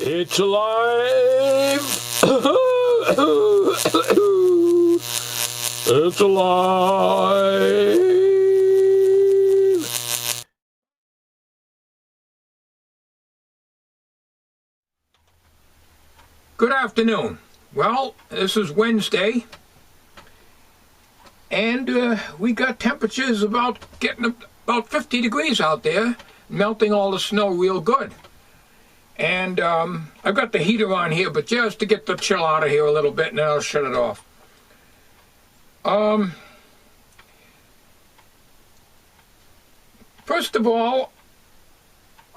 It's alive! It's alive! Good afternoon. Well, this is Wednesday, and we got temperatures getting about 50 degrees out there, melting all the snow real good. And I've got the heater on here, but just to get the chill out of here a little bit, and then I'll shut it off. First of all,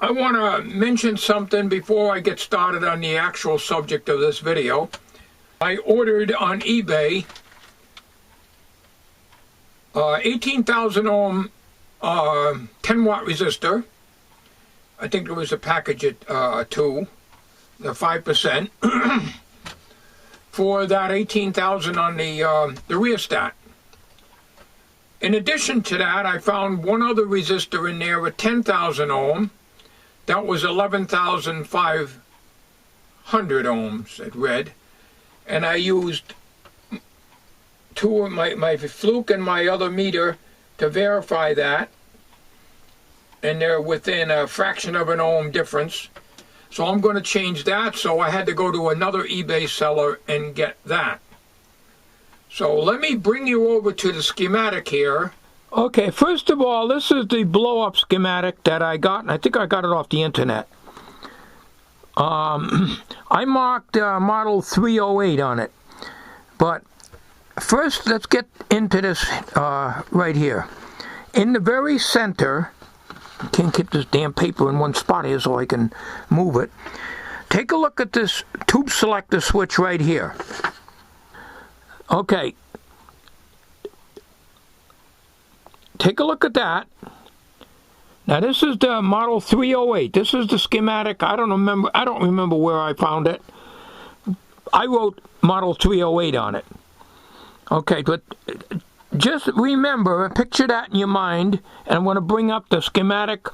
I want to mention something before I get started on the actual subject of this video. I ordered on eBay 18,000 ohm 10 watt resistor. I think there was a package at 2, the 5%, for that 18,000 on the rheostat. In addition to that, I found one other resistor in there with 10,000 ohm. That was 11,500 ohms, it read. And I used two of my fluke and my other meter to verify that. And they're within a fraction of an ohm difference. So I'm going to change that, so I had to go to another eBay seller and get that. So let me bring you over to the schematic here. Okay, first of all, this is the blow-up schematic that I got, and I think I got it off the internet. I marked model 308 on it. But first, let's get into this right here. In the very center, I can't keep this damn paper in one spot here so I can move it. Take a look at this tube selector switch right here. Okay. Take a look at that. Now this is the model 308. This is the schematic. I don't remember where I found it. I wrote model 308 on it. Okay, but just remember, picture that in your mind, and I'm going to bring up the schematic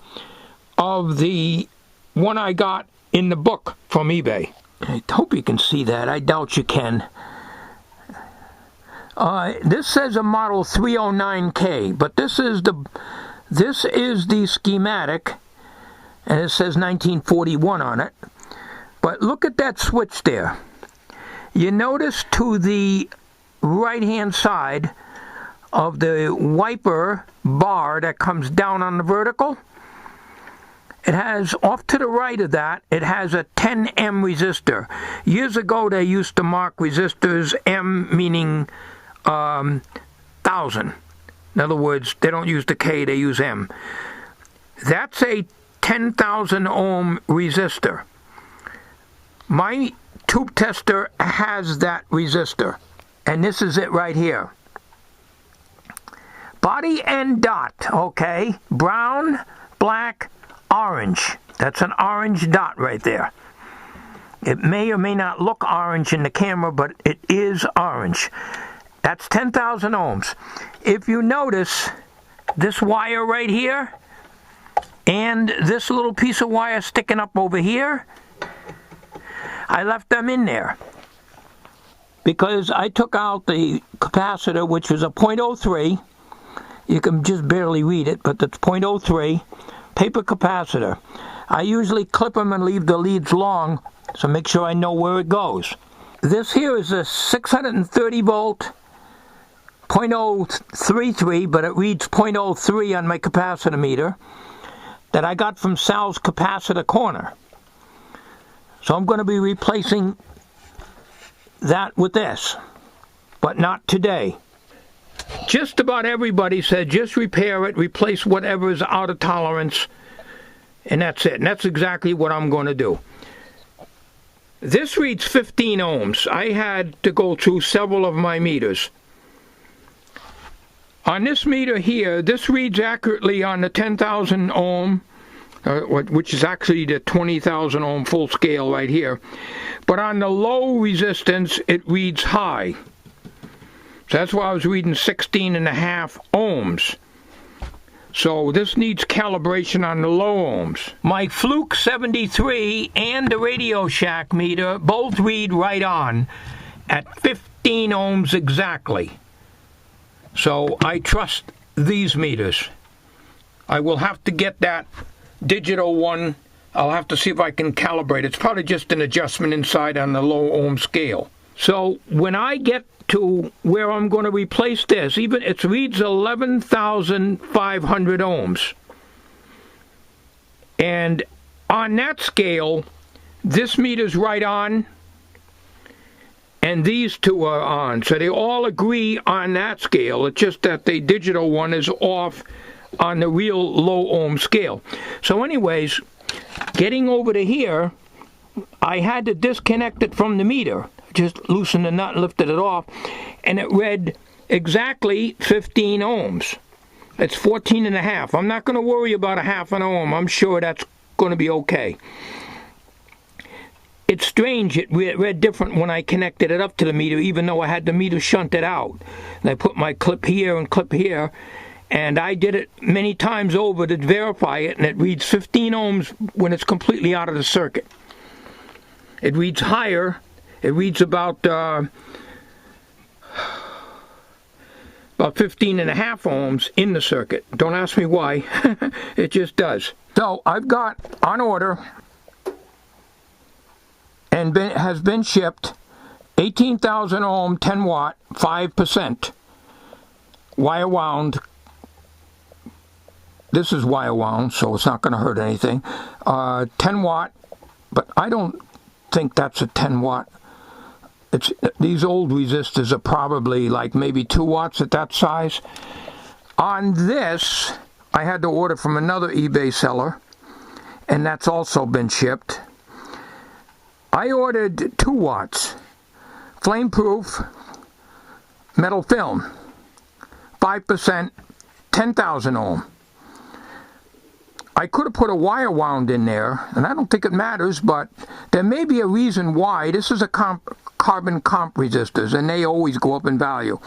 of the one I got in the book from eBay. I hope you can see that. I doubt you can. This says a model 309K, but this is the schematic, and it says 1941 on it. But look at that switch there. You notice to the right-hand side of the wiper bar that comes down on the vertical, it has, off to the right of that, it has a 10M resistor. Years ago they used to mark resistors M meaning 1,000. In other words, they don't use the K, they use M. That's a 10,000 ohm resistor. My tube tester has that resistor, and this is it right here. Body and dot, okay? Brown, black, orange. That's an orange dot right there. It may or may not look orange in the camera, but it is orange. That's 10,000 ohms. If you notice this wire right here and this little piece of wire sticking up over here, I left them in there because I took out the capacitor, which was a 0.03. You can just barely read it, but it's 0.03 paper capacitor. I usually clip them and leave the leads long, so make sure I know where it goes. This here is a 630 volt 0.033, but it reads 0.03 on my capacitor meter that I got from Sal's Capacitor Corner. So I'm going to be replacing that with this, but not today. Just about everybody said just repair it, replace whatever is out of tolerance, and that's it. And that's exactly what I'm going to do. This reads 15 ohms. I had to go through several of my meters. On this meter here, this reads accurately on the 10,000 ohm, which is actually the 20,000 ohm full scale right here. But on the low resistance, it reads high. So that's why I was reading 16.5 ohms. So this needs calibration on the low ohms. My Fluke 73 and the Radio Shack meter both read right on at 15 ohms exactly. So I trust these meters. I will have to get that digital one. I'll have to see if I can calibrate. It's probably just an adjustment inside on the low ohm scale. So when I get to where I'm going to replace this, even it reads 11,500 ohms. And on that scale, this meter's right on, and these two are on. So they all agree on that scale. It's just that the digital one is off on the real low ohm scale. So anyways, getting over to here, I had to disconnect it from the meter. Just loosened the nut and lifted it off, and it read exactly 15 ohms. It's 14 and a half. I'm not going to worry about a half an ohm. I'm sure that's going to be okay. It's strange, it read different when I connected it up to the meter, even though I had the meter shunted out. And I put my clip here and clip here, and I did it many times over to verify it, and it reads 15 ohms when it's completely out of the circuit. It reads higher. It reads about 15 and a half ohms in the circuit. Don't ask me why. It just does. So I've got on order and has been shipped 18,000 ohm 10 watt 5% wire wound. This is wire wound, so it's not going to hurt anything. 10 watt, but I don't think that's a 10 watt. These old resistors are probably like maybe 2 watts at that size. On this, I had to order from another eBay seller, and that's also been shipped. I ordered 2 watts, flame-proof metal film, 5%, 10,000 ohm. I could have put a wire wound in there, and I don't think it matters, but there may be a reason why. This is a carbon comp resistors, and they always go up in value.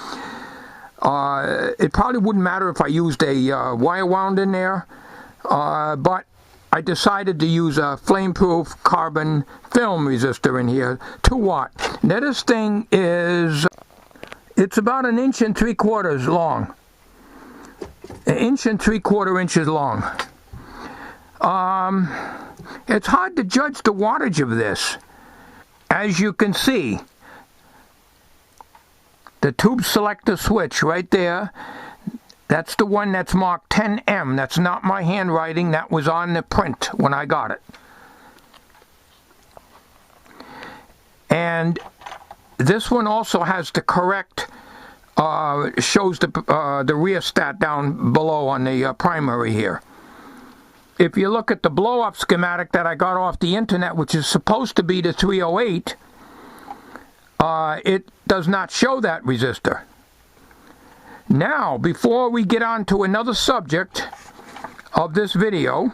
It probably wouldn't matter if I used a wire wound in there, but I decided to use a flame-proof carbon film resistor in here, 2 watt. Now this thing is, it's about 1 3/4 inches long. 1 3/4 inches long. It's hard to judge the wattage of this. As you can see, the tube selector switch right there, that's the one that's marked 10M. That's not my handwriting. That was on the print when I got it. And this one also has the correct, shows the rheostat down below on the primary here. If you look at the blow-up schematic that I got off the internet, which is supposed to be the 308, it does not show that resistor. Now, before we get on to another subject of this video,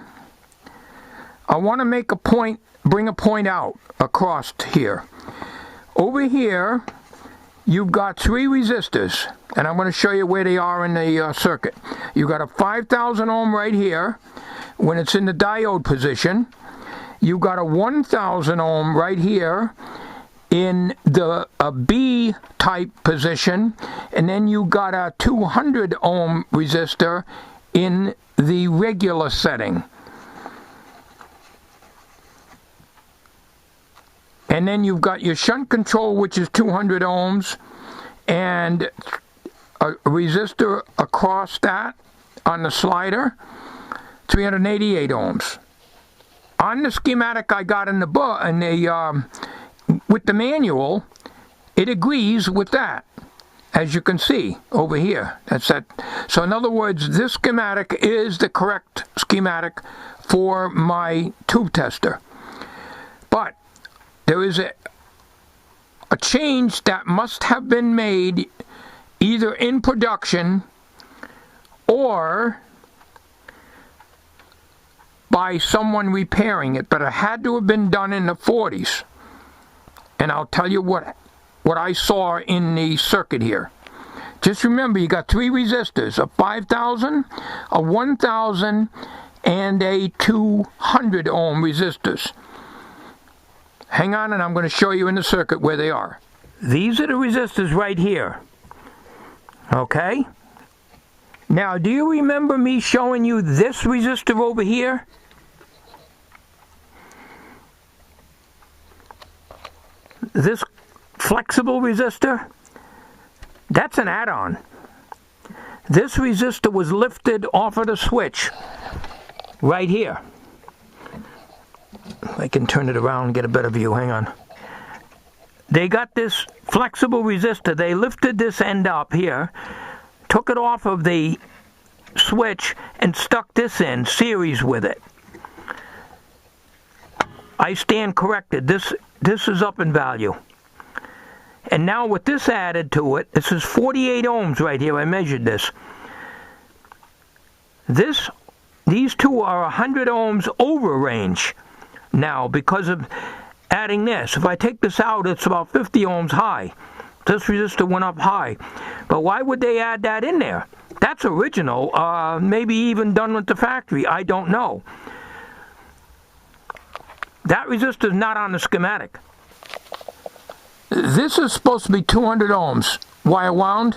I want to make a point, bring a point out across here. Over here, you've got 3 resistors, and I'm going to show you where they are in the circuit. You've got a 5,000 ohm right here when it's in the diode position. You've got a 1,000 ohm right here in the B type position, and then you got a 200 ohm resistor in the regular setting. And then you've got your shunt control, which is 200 ohms, and a resistor across that on the slider, 388 ohms. On the schematic I got in the book, with the manual, it agrees with that, as you can see over here. That's that. So in other words, this schematic is the correct schematic for my tube tester. But there is a change that must have been made either in production or by someone repairing it, but it had to have been done in the 40s. And I'll tell you what I saw in the circuit here. Just remember, you got 3 resistors, a 5,000, a 1,000, and a 200 ohm resistors. Hang on, and I'm going to show you in the circuit where they are. These are the resistors right here. Okay? Now, do you remember me showing you this resistor over here? This flexible resistor? That's an add-on. This resistor was lifted off of the switch right here. I can turn it around and get a better view. Hang on. They got this flexible resistor. They lifted this end up here, took it off of the switch, and stuck this in series with it. I stand corrected. This is up in value. And now with this added to it, this is 48 ohms right here. I measured this. These two are 100 ohms over range now because of adding this. If I take this out, it's about 50 ohms high. This resistor went up high. But why would they add that in there? That's original, maybe even done with the factory. I don't know. That resistor is not on the schematic. This is supposed to be 200 ohms, wire wound.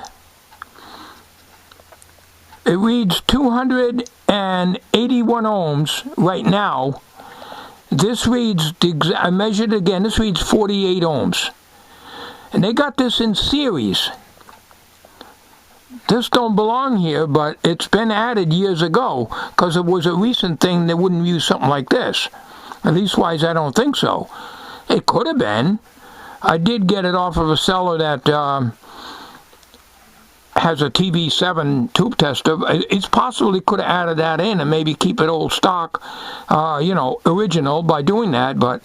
It reads 281 ohms right now. This reads, I measured again, this reads 48 ohms. And they got this in series. This don't belong here, but it's been added years ago because it was a recent thing. They wouldn't use something like this. At least wise, I don't think so. It could have been. I did get it off of a seller that has a TV7 tube tester. It's possible he could have added that in and maybe keep it old stock, original by doing that. But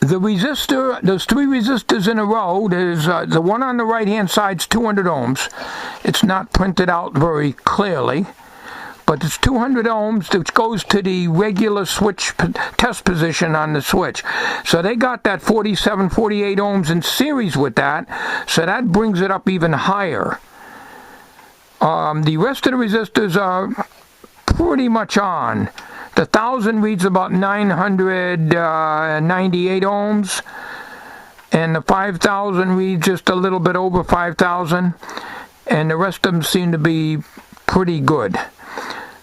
the resistor, there's 3 resistors in a row. There's the one on the right-hand side's 200 ohms. It's not printed out very clearly. But it's 200 ohms, which goes to the regular switch test position on the switch. So they got that 47, 48 ohms in series with that, so that brings it up even higher. The rest of the resistors are pretty much on. The 1,000 reads about 998 ohms, and the 5,000 reads just a little bit over 5,000, and the rest of them seem to be pretty good.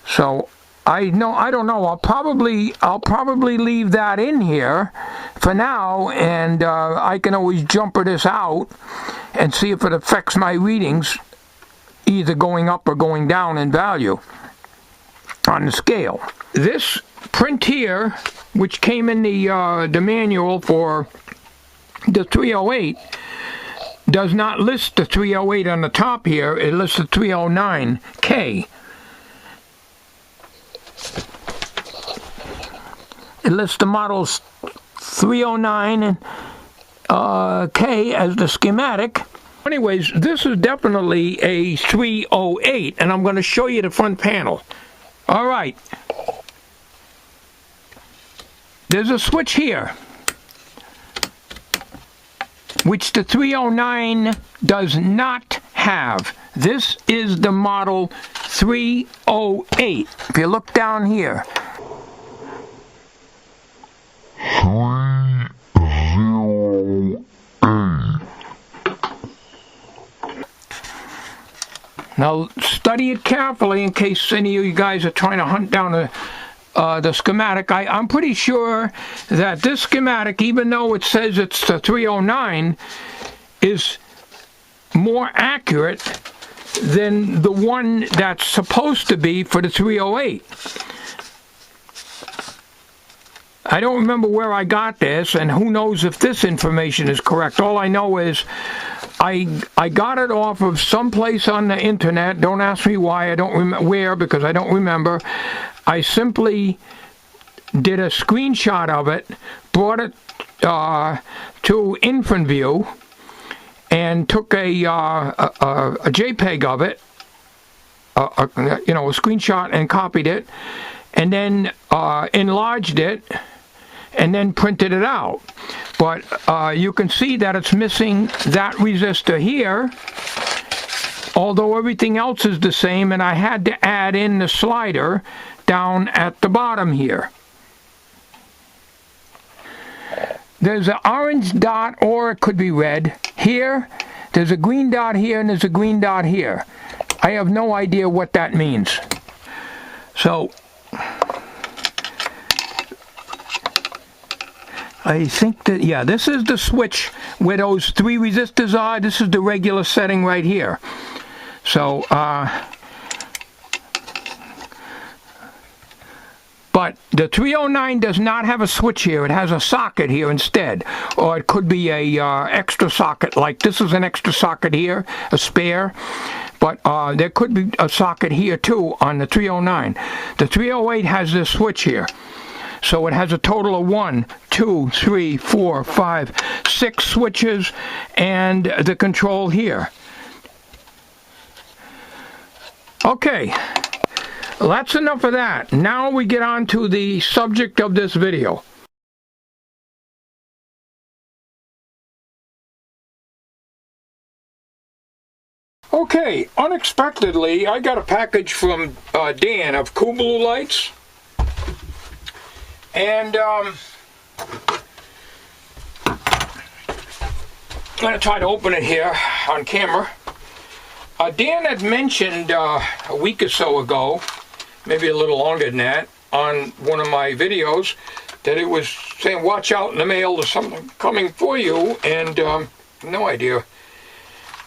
So I don't know. I'll probably leave that in here for now, and I can always jumper this out and see if it affects my readings, either going up or going down in value on the scale. This print here, which came in the manual for the 308, does not list the 308 on the top here. It lists the 309K. It lists the models 309 and K as the schematic. Anyways, this is definitely a 308, and I'm going to show you the front panel. All right. There's a switch here, which the 309 does not have. This is the model 308. If you look down here, 308. Now study it carefully in case any of you guys are trying to hunt down the schematic. I'm pretty sure that this schematic, even though it says it's the 309, is more accurate than the one that's supposed to be for the 308. I don't remember where I got this, and who knows if this information is correct. All I know is I got it off of someplace on the internet. Don't ask me why. I don't remember where, because I don't remember. I simply did a screenshot of it, brought it to Infant View, and took a JPEG of it, a screenshot, and copied it, and then enlarged it, and then printed it out. But you can see that it's missing that resistor here, although everything else is the same, and I had to add in the slider down at the bottom here. There's an orange dot, or it could be red, here. There's a green dot here, and there's a green dot here. I have no idea what that means. So, I think that, yeah, this is the switch where those 3 resistors are. This is the regular setting right here. So, but the 309 does not have a switch here. It has a socket here instead. Or it could be a extra socket, like this is an extra socket here, a spare. But there could be a socket here too on the 309. The 308 has this switch here. So it has a total of 1, 2, 3, 4, 5, 6 switches and the control here. Okay, well, that's enough of that. Now we get on to the subject of this video. Okay, unexpectedly, I got a package from Dan of COOLBLUELIGHTS. And I'm going to try to open it here on camera. Dan had mentioned a week or so ago, maybe a little longer than that, on one of my videos, that it was saying, watch out in the mail, there's something coming for you, and no idea.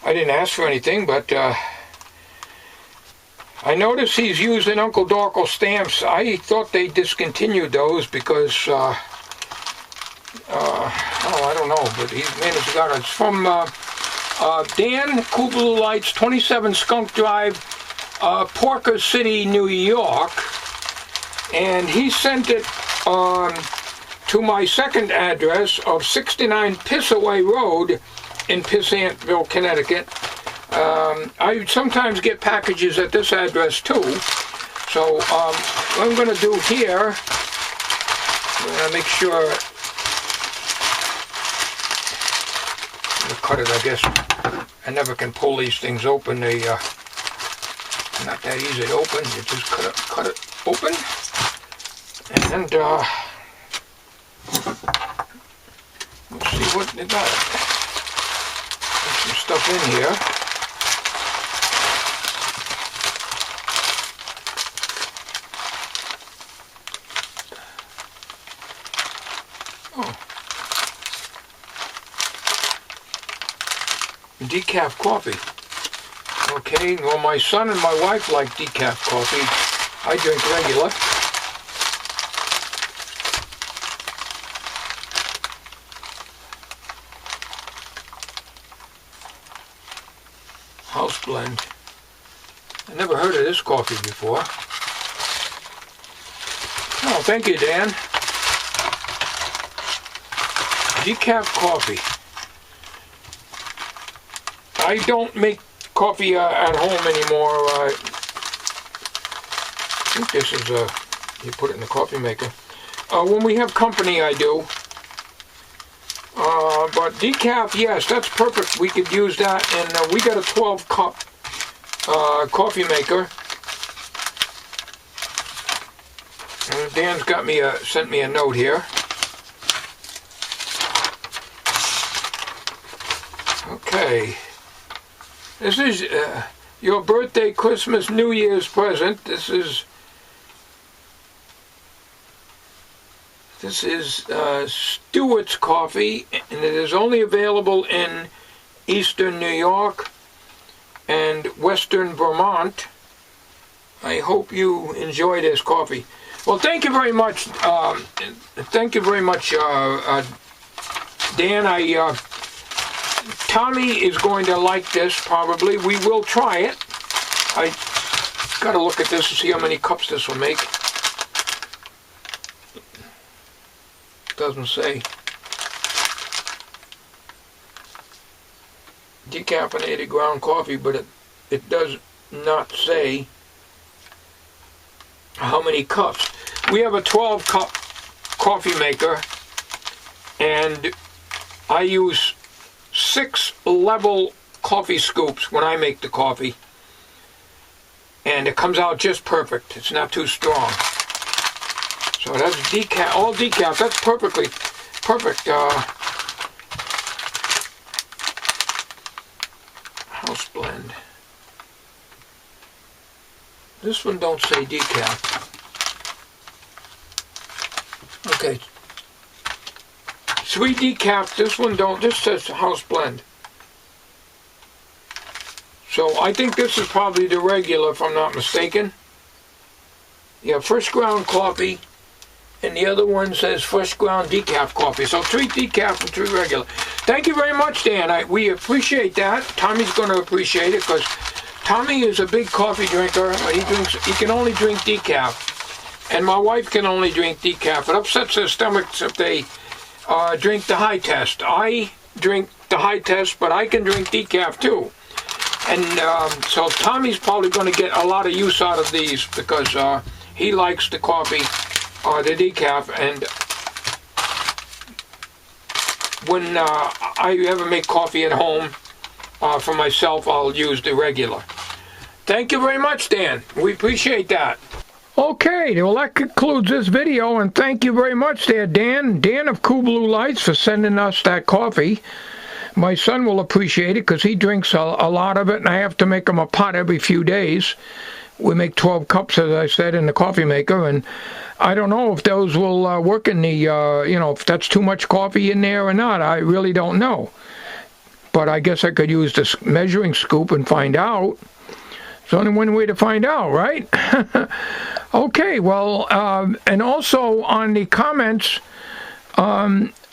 I didn't ask for anything, but I noticed he's using Uncle Dorkle stamps. I thought they discontinued those because, oh, I don't know, but he's managed to got it. It's from Dan, COOLBLUELIGHTS, 27 Skunk Drive, Porker City, New York. And he sent it to my second address of 69 Pissaway Road in Pissantville, Connecticut. I sometimes get packages at this address too. So what I'm going to do here, I'm going to make sure, I'm going to cut it, I guess. I never can pull these things open. They not that easy to open. You just cut it open. And let's see what they got. There's some stuff in here. Decaf coffee. Okay, well, my son and my wife like decaf coffee. I drink regular. House blend. I never heard of this coffee before. Oh, thank you, Dan. Decaf coffee. I don't make coffee at home anymore. I think this is you put it in the coffee maker. When we have company, I do. But decaf, yes, that's perfect. We could use that, and we got a 12-cup coffee maker. And Dan's got me sent me a note here. Okay. This is your birthday, Christmas, New Year's present. This is Stewart's coffee, and it is only available in Eastern New York and Western Vermont. I hope you enjoy this coffee. Well, thank you very much. Thank you very much, Dan. Tommy is going to like this, probably. We will try it. I got to look at this to see how many cups this will make. Doesn't say. Decaffeinated ground coffee, but it does not say how many cups. We have a 12-cup coffee maker, and I use 6 level coffee scoops when I make the coffee. And it comes out just perfect. It's not too strong. So that's decaf, all decaf. That's perfectly perfect. House blend. This one don't say decaf. Okay. Sweet decaf. This one don't. This says house blend. So I think this is probably the regular, if I'm not mistaken. Yeah, fresh ground coffee, and the other one says fresh ground decaf coffee. So 3 decaf and 3 regular. Thank you very much, Dan. We appreciate that. Tommy's going to appreciate it because Tommy is a big coffee drinker. He can only drink decaf, and my wife can only drink decaf. It upsets their stomachs if they drink the high test. I drink the high test, but I can drink decaf too. And so Tommy's probably going to get a lot of use out of these because he likes the coffee, the decaf. And when I ever make coffee at home for myself, I'll use the regular. Thank you very much, Dan. We appreciate that. Okay, well that concludes this video, and thank you very much there, Dan. Dan of Cool Blue Lights for sending us that coffee. My son will appreciate it because he drinks a lot of it, and I have to make him a pot every few days. We make 12 cups, as I said, in the coffee maker, and I don't know if those will work in the, if that's too much coffee in there or not. I really don't know. But I guess I could use this measuring scoop and find out. There's only one way to find out, right? Okay, well, and also on the comments,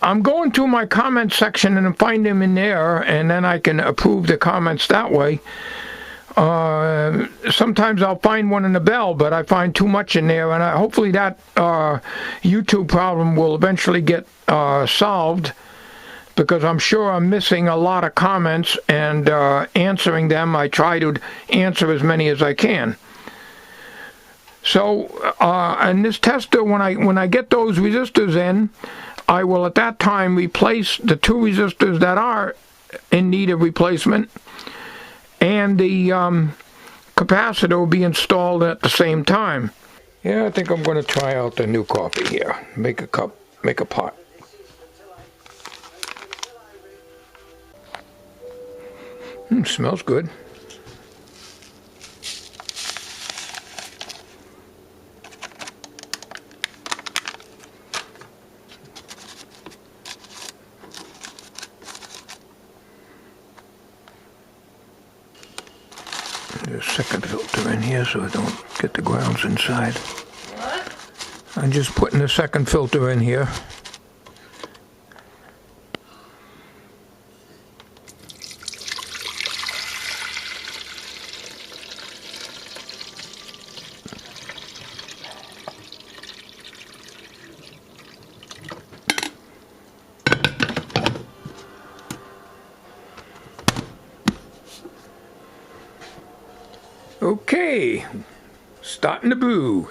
I'm going through my comment section and find them in there, and then I can approve the comments that way. Sometimes I'll find one in the bell, but I find too much in there, and hopefully that YouTube problem will eventually get solved, because I'm sure I'm missing a lot of comments, and answering them, I try to answer as many as I can. So, in this tester, when I get those resistors in, I will at that time replace the 2 resistors that are in need of replacement, and the capacitor will be installed at the same time. Yeah, I think I'm going to try out the new coffee here. Make a cup, make a pot. Smells good. There's a second filter in here so I don't get the grounds inside. What? I'm just putting the second filter in here. Okay, starting to brew.